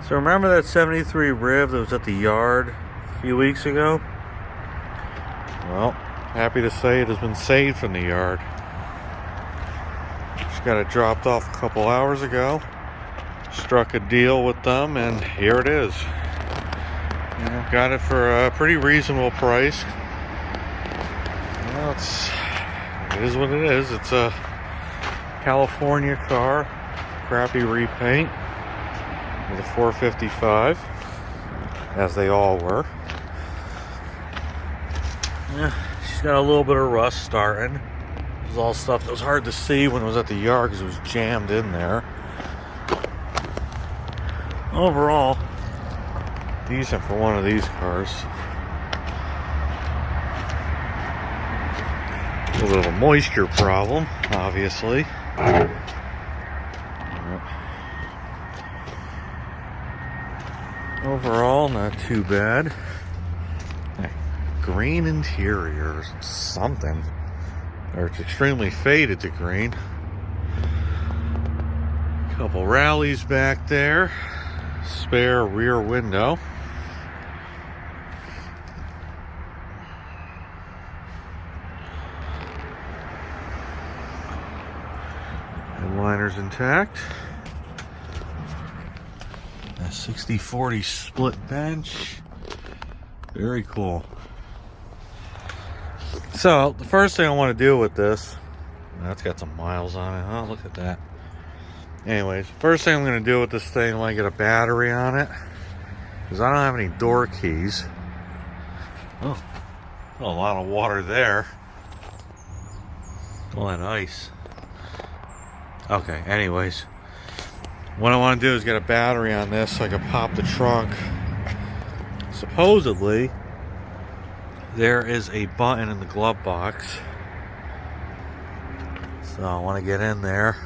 So remember that 73 Riv that was at the yard a few weeks ago? Well, happy to say it has been saved from the yard. Just got it dropped off a couple hours ago. Struck a deal with them, and here it is. You know, got it for a pretty reasonable price. Well, it is what it is. It's a California car, crappy repaint, with a 455, as they all were. Yeah, she's got a little bit of rust starting. This is all stuff that was hard to see when it was at the yard because it was jammed in there. Overall, decent for one of these cars. A little bit of a moisture problem, obviously. Overall, not too bad. Green interior, something. Or it's extremely faded to green. Couple rallies back there. Spare rear window. Headliner's intact. A 60-40 split bench. Very cool. So, the first thing I want to do with this, that's got some miles on it. Oh, look at that. Anyways, first thing I'm going to do with this thing, I want to get a battery on it, because I don't have any door keys. Oh, a lot of water there. All that ice. Okay, anyways, what I want to do is get a battery on this so I can pop the trunk. Supposedly, there is a button in the glove box. So I want to get in there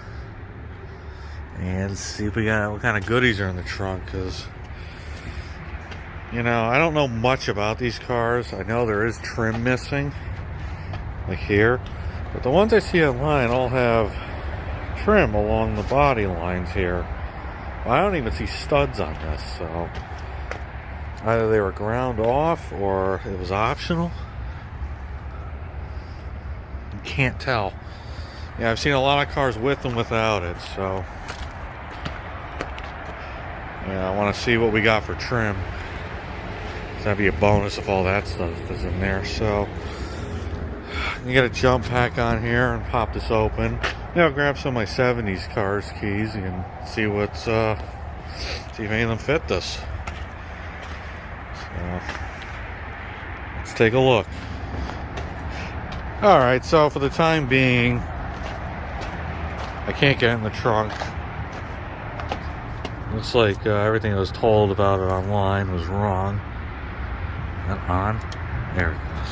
and see if we got what kind of goodies are in the trunk, because you know, I don't know much about these cars. I know there is trim missing, like here, but the ones I see online all have trim along the body lines here. I don't even see studs on this, so either they were ground off or it was optional. You can't tell. Yeah, I've seen a lot of cars with and without it, so yeah, I want to see what we got for trim. That'd be a bonus if all that stuff is in there. So you got a jump pack on here and pop this open. Yeah, I'll grab some of my 70s cars keys and see what's see if any of them fit this. So let's take a look. Alright, so for the time being, I can't get in the trunk. Looks like everything I was told about it online was wrong. Not on. There it goes.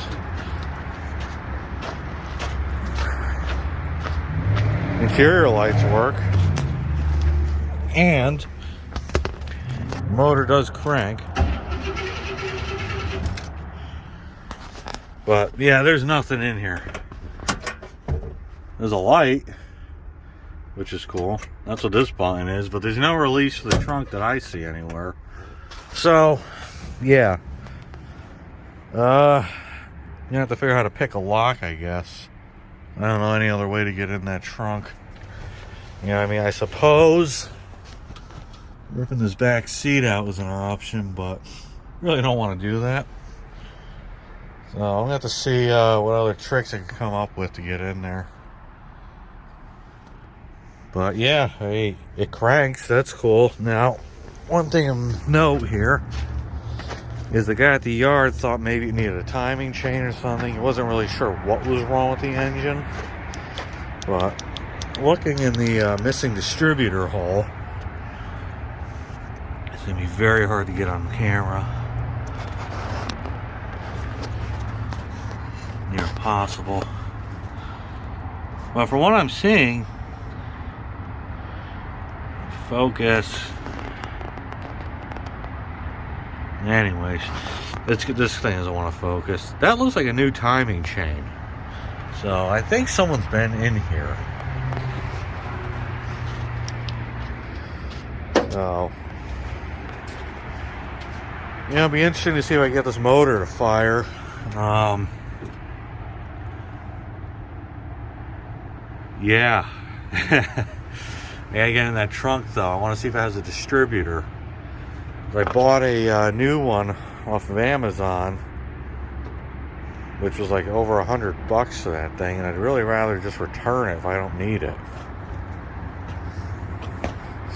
Interior lights work. And the motor does crank. But yeah, there's nothing in here. There's a light, which is cool. That's what this button is, but there's no release for the trunk that I see anywhere. So, yeah. You have to figure out how to pick a lock, I guess. I don't know any other way to get in that trunk. You know what I mean? I suppose ripping this back seat out was an option, but really don't want to do that. So I'm gonna have to see what other tricks I can come up with to get in there. But yeah, hey, it cranks. That's cool. Now, one thing of note here is the guy at the yard thought maybe it needed a timing chain or something. He wasn't really sure what was wrong with the engine. But looking in the missing distributor hole, it's gonna be very hard to get on camera. Near impossible. But from what I'm seeing, focus. Anyways, this thing doesn't want to focus. That looks like a new timing chain. So I think someone's been in here. So Yeah, it'll be interesting to see if I can get this motor to fire. Yeah. Yeah, again in that trunk though. I want to see if it has a distributor. I bought a new one off of Amazon, which was like over $100 for that thing, and I'd really rather just return it if I don't need it.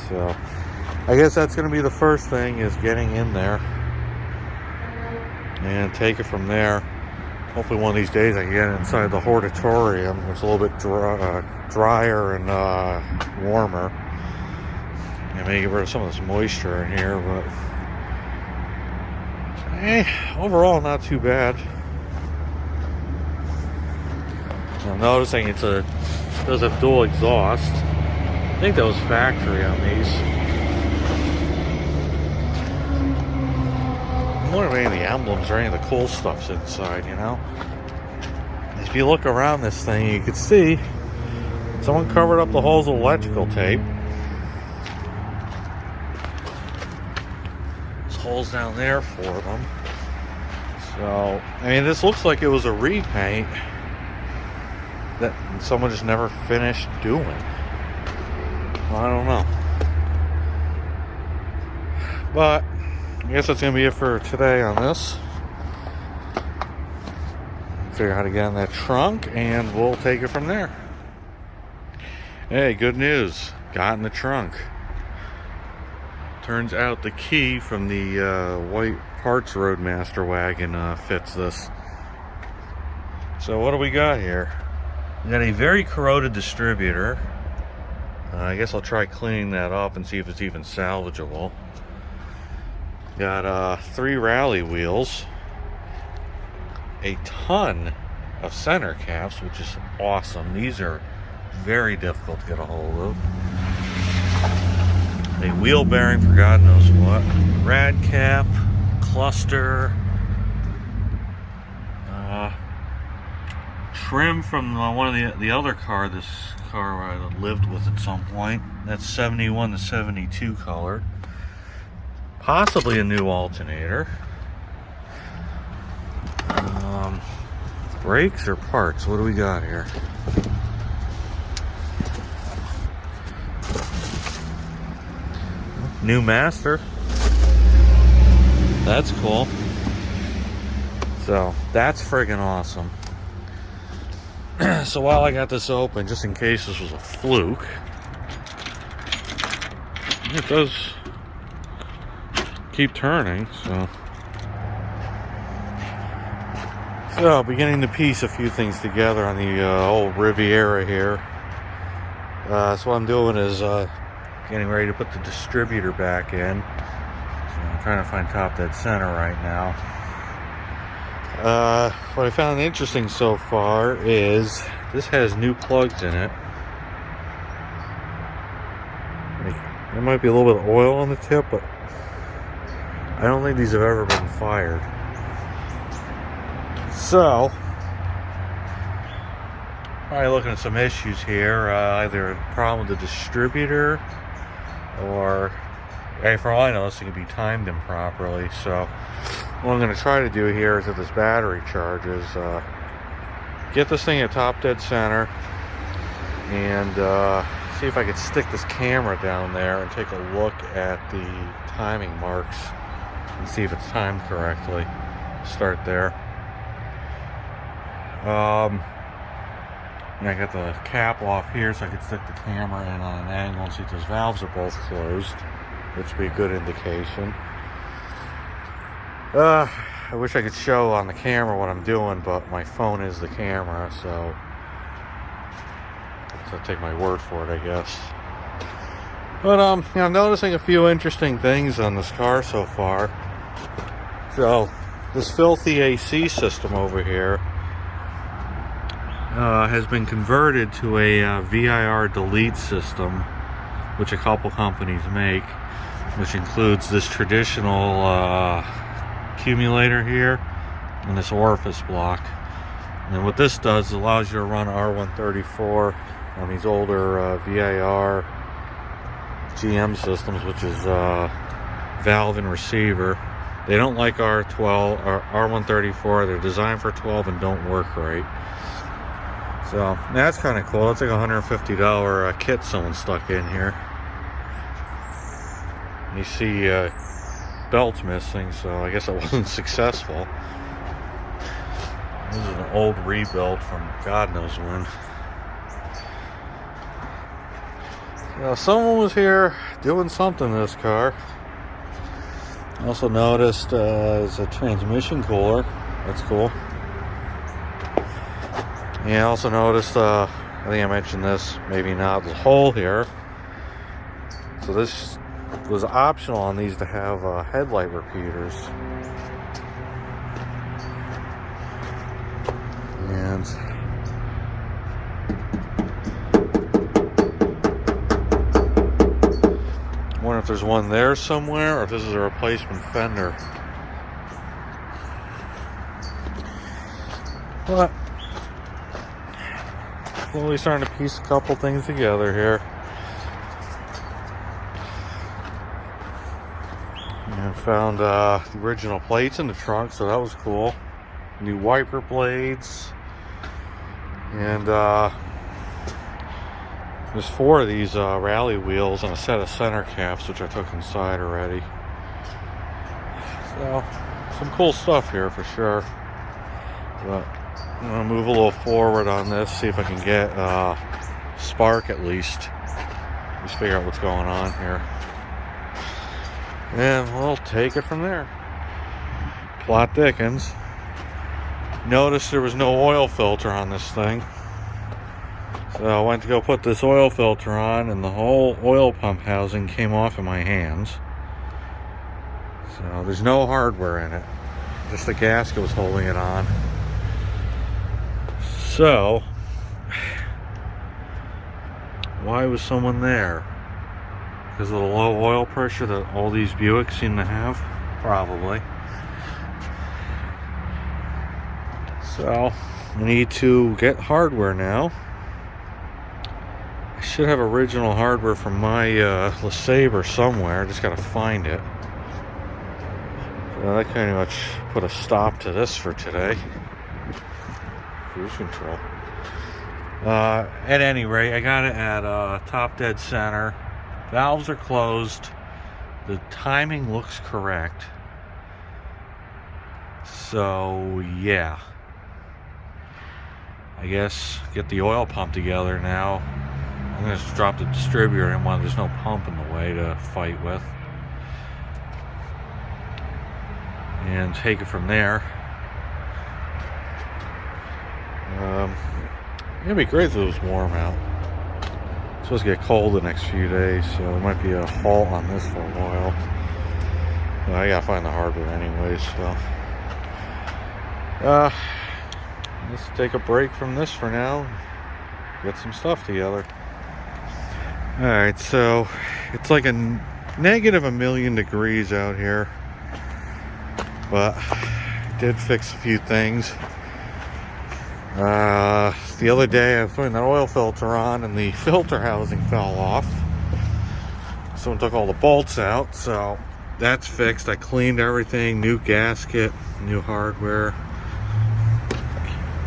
So I guess that's going to be the first thing, is getting in there and take it from there. Hopefully one of these days I can get inside the hortatorium. It's a little bit drier and warmer. I may get rid of some of this moisture in here, but overall not too bad. I'm noticing it does have dual exhaust. I think that was factory on these. I'm wondering if any of the emblems or any of the cool stuff's inside, you know? If you look around this thing, you can see someone covered up the holes with electrical tape. There's holes down there for them. So, I mean, this looks like it was a repaint that someone just never finished doing. Well, I don't know. But I guess that's going to be it for today on this. Figure out how to get in that trunk, and we'll take it from there. Hey, good news. Got in the trunk. Turns out the key from the white parts Roadmaster wagon fits this. So what do we got here? We got a very corroded distributor. I guess I'll try cleaning that up and see if it's even salvageable. Got 3 rally wheels, a ton of center caps, which is awesome. These are very difficult to get a hold of. A wheel bearing for God knows what. Rad cap, cluster, trim from one of the other car. This car I lived with at some point. That's 71 to 72 color. Possibly a new alternator. Brakes or parts? What do we got here? New master. That's cool. So that's friggin' awesome. So while I got this open, just in case this was a fluke, it does keep turning. So beginning to piece a few things together on the old Riviera here. So what I'm doing is getting ready to put the distributor back in. So I'm trying to find top dead center right now. What I found interesting so far is this has new plugs in it. There might be a little bit of oil on the tip, but I don't think these have ever been fired. So, probably looking at some issues here. Either a problem with the distributor, or, hey, for all I know, this thing could be timed improperly. So, what I'm going to try to do here is, if this battery charges, get this thing at top dead center, and see if I could stick this camera down there and take a look at the timing marks and see if it's timed correctly. Start there. And I got the cap off here, so I could stick the camera in on an angle and see if those valves are both closed, which would be a good indication. I wish I could show on the camera what I'm doing, but my phone is the camera, so take my word for it, I guess. But I'm noticing a few interesting things on this car so far. So this filthy AC system over here has been converted to a VIR delete system, which a couple companies make, which includes this traditional accumulator here and this orifice block. And what this does is allows you to run R134 on these older VIR GM systems, which is valve and receiver. They don't like R12 or R134. They're designed for 12 and don't work right. So that's kind of cool. It's like a $150 kit someone stuck in here. You see belts missing, so I guess it wasn't successful. This is an old rebuild from God knows when. Someone was here doing something to this car. I also noticed there's a transmission cooler. That's cool. And I also noticed, I think I mentioned this, maybe not, there's a hole here. So this was optional on these to have headlight repeaters. And I wonder if there's one there somewhere, or if this is a replacement fender. But slowly starting to piece a couple things together here. And found the original plates in the trunk, so that was cool. New wiper blades. And there's 4 of these rally wheels and a set of center caps, which I took inside already. So, some cool stuff here for sure. But I'm going to move a little forward on this, see if I can get spark at least. Just figure out what's going on here. And we'll take it from there. Plot thickens. Noticed there was no oil filter on this thing. So I went to go put this oil filter on, and the whole oil pump housing came off in my hands. So there's no hardware in it. Just the gasket was holding it on. So, why was someone there? Because of the low oil pressure that all these Buicks seem to have? Probably. So, I need to get hardware now. I should have original hardware from my LeSabre somewhere. Just gotta find it. So that kind of much put a stop to this for today. Cruise control. At any rate, I got it at top dead center. Valves are closed. The timing looks correct. So, yeah. I guess get the oil pump together now. I'm going to drop the distributor in while there's no pump in the way to fight with. And take it from there. It'd be great if it was warm out. It's supposed to get cold the next few days, so there might be a halt on this for a while. Well, I gotta find the hardware anyways, so. Let's take a break from this for now. Get some stuff together. Alright, so it's like a negative 1,000,000 degrees out here. But I did fix a few things. The other day I was putting that oil filter on and the filter housing fell off. Someone took all the bolts out, so that's fixed. I cleaned everything, new gasket, new hardware.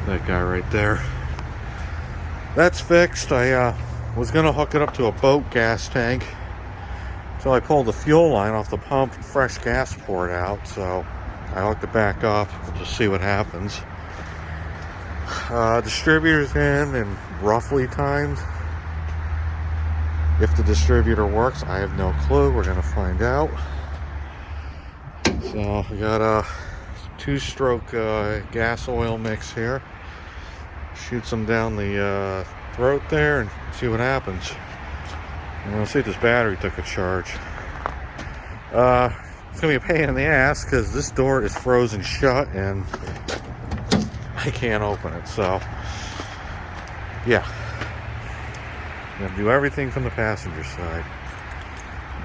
That guy right there. That's fixed. I was gonna hook it up to a boat gas tank until I pulled the fuel line off the pump and fresh gas poured out, so I hooked it back up. We'll just see what happens. Distributor's in and roughly timed. If the distributor works, I have no clue. We're gonna find out. So we got a 2-stroke gas oil mix here. Shoot some down the throat there and see what happens. And we'll see if this battery took a charge. It's gonna be a pain in the ass because this door is frozen shut and I can't open it, so yeah. I'm gonna do everything from the passenger side.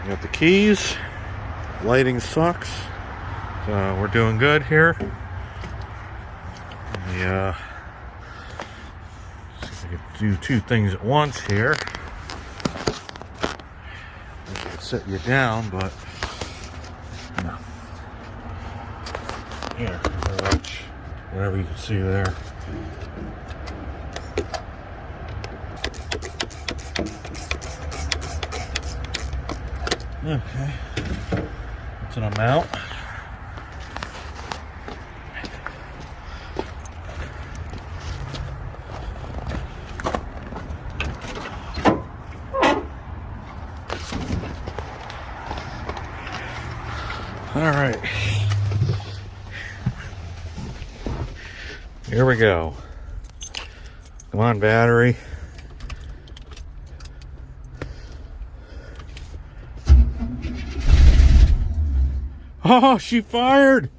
I got the keys. Lighting sucks. So we're doing good here. Yeah. See if I can do 2 things at once here. I can sit you down, but no. Here, whatever you can see there. Okay, that's an amount. All right, here we go. Come on, battery. Oh, she fired.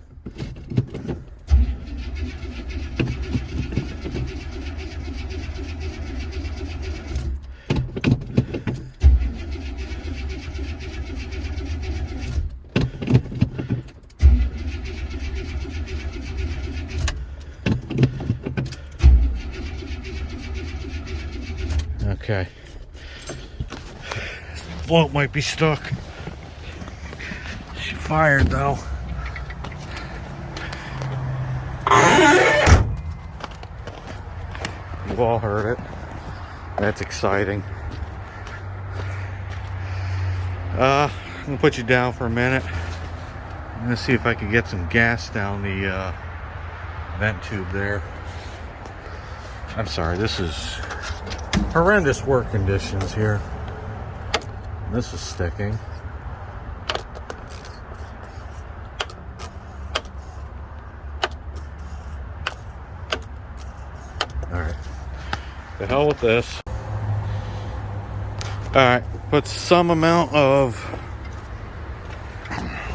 Okay. Float might be stuck. She fired though. You've all heard it. That's exciting. I'm gonna put you down for a minute. I'm gonna see if I can get some gas down the vent tube there. I'm sorry, this is horrendous work conditions here. This is sticking. Alright. The hell with this. Alright, put some amount of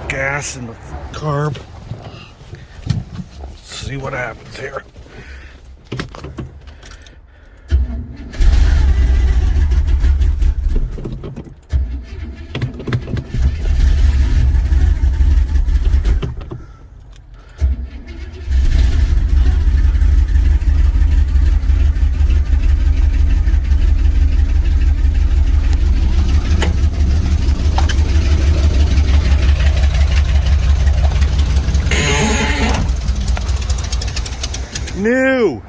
gas in the carb. Let's see what happens here. New.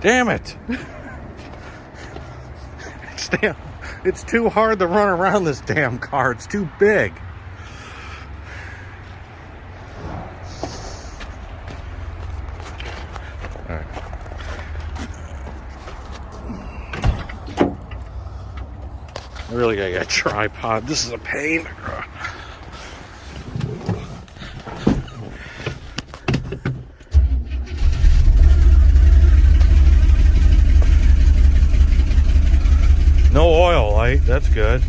Damn it. It's too hard to run around this damn car. It's too big. All right. I really gotta get a tripod. This is a pain. No oil light, that's good.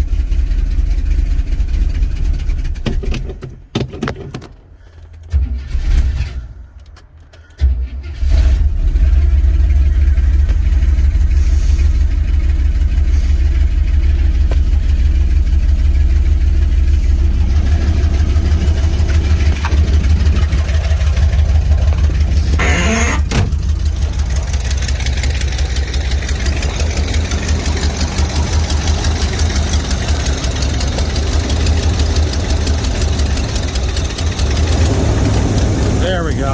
There we go.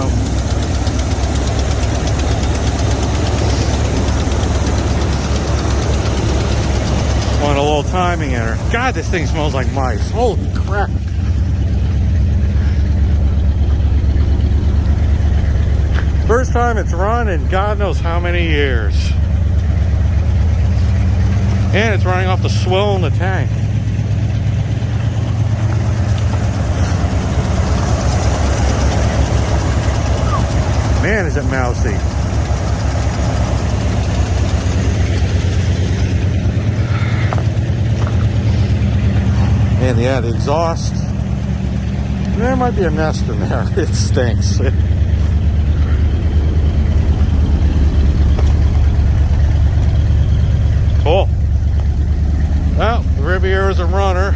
Want a little timing in her. God, this thing smells like mice. Holy crap. First time it's run in God knows how many years. And it's running off the swill in the tank. Man, is it mousy. And yeah, the exhaust. There might be a nest in there. It stinks. Cool. Well, the Riviera's a runner.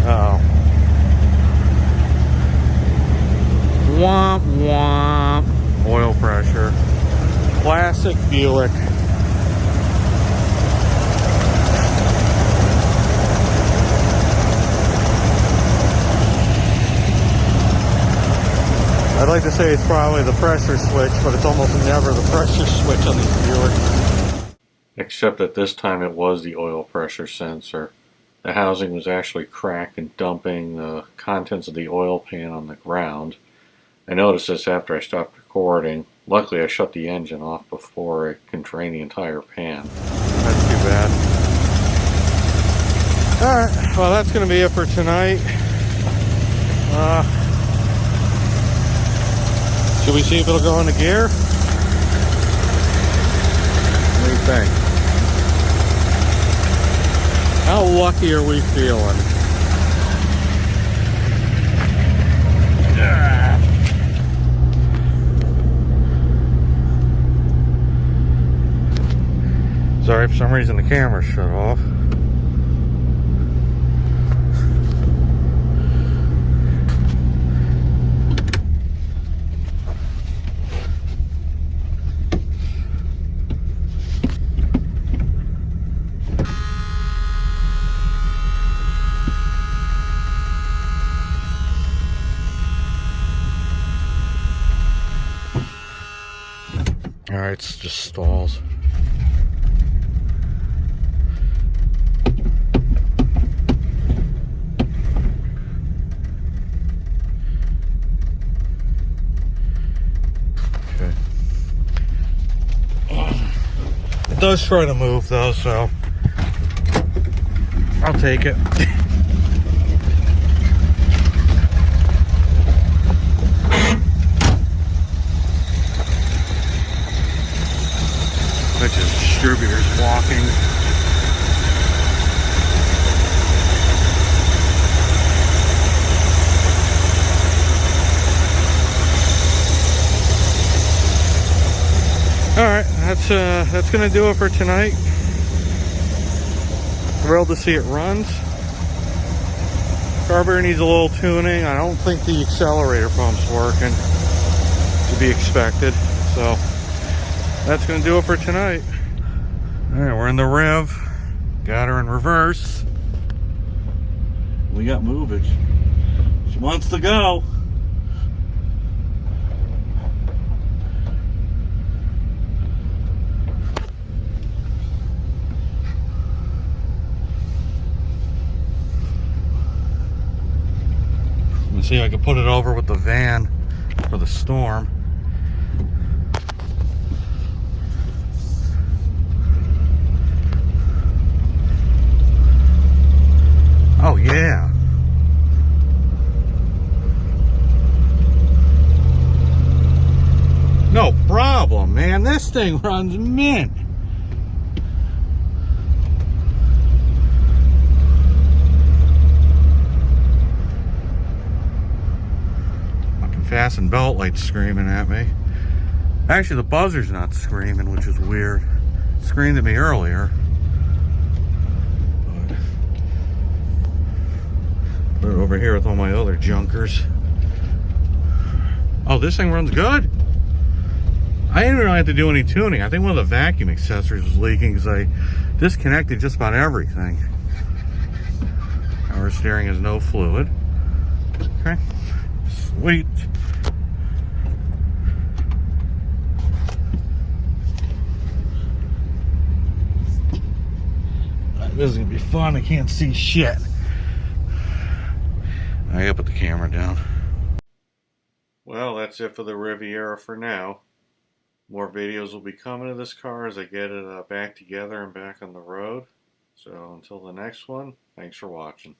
Uh-oh. Womp womp. Oil pressure. Classic Buick. like to say it's probably the pressure switch, but it's almost never the pressure switch on these Buick. Except that this time it was the oil pressure sensor. The housing was actually cracked and dumping the contents of the oil pan on the ground. I noticed this after I stopped recording. Luckily I shut the engine off before it can drain the entire pan. That's too bad. Alright, well that's going to be it for tonight. Should we see if it'll go into gear? What do you think? How lucky are we feeling? Sorry, for some reason the camera shut off. Alright, it's just stalls. Okay. It does try to move though, so I'll take it. Bunch of distributors walking. Alright, that's gonna do it for tonight. Thrilled to see it runs. Carburetor needs a little tuning. I don't think the accelerator pump's working, to be expected. So that's going to do it for tonight. Alright, we're in the Riv. Got her in reverse. We got movage. She wants to go. Let me see if I can put it over with the van for the storm. Oh yeah. No problem, man. This thing runs mint. Fucking fasten belt lights screaming at me. Actually, the buzzer's not screaming, which is weird. It screamed at me earlier. Put it over here with all my other junkers. Oh, this thing runs good. I didn't really have to do any tuning. I think one of the vacuum accessories was leaking because I disconnected just about everything. Power steering has no fluid. Okay, sweet. This is gonna be fun. I can't see shit. I gotta put the camera down. Well, that's it for the Riviera for now. More videos will be coming of this car as I get it back together and back on the road. So until the next one, thanks for watching.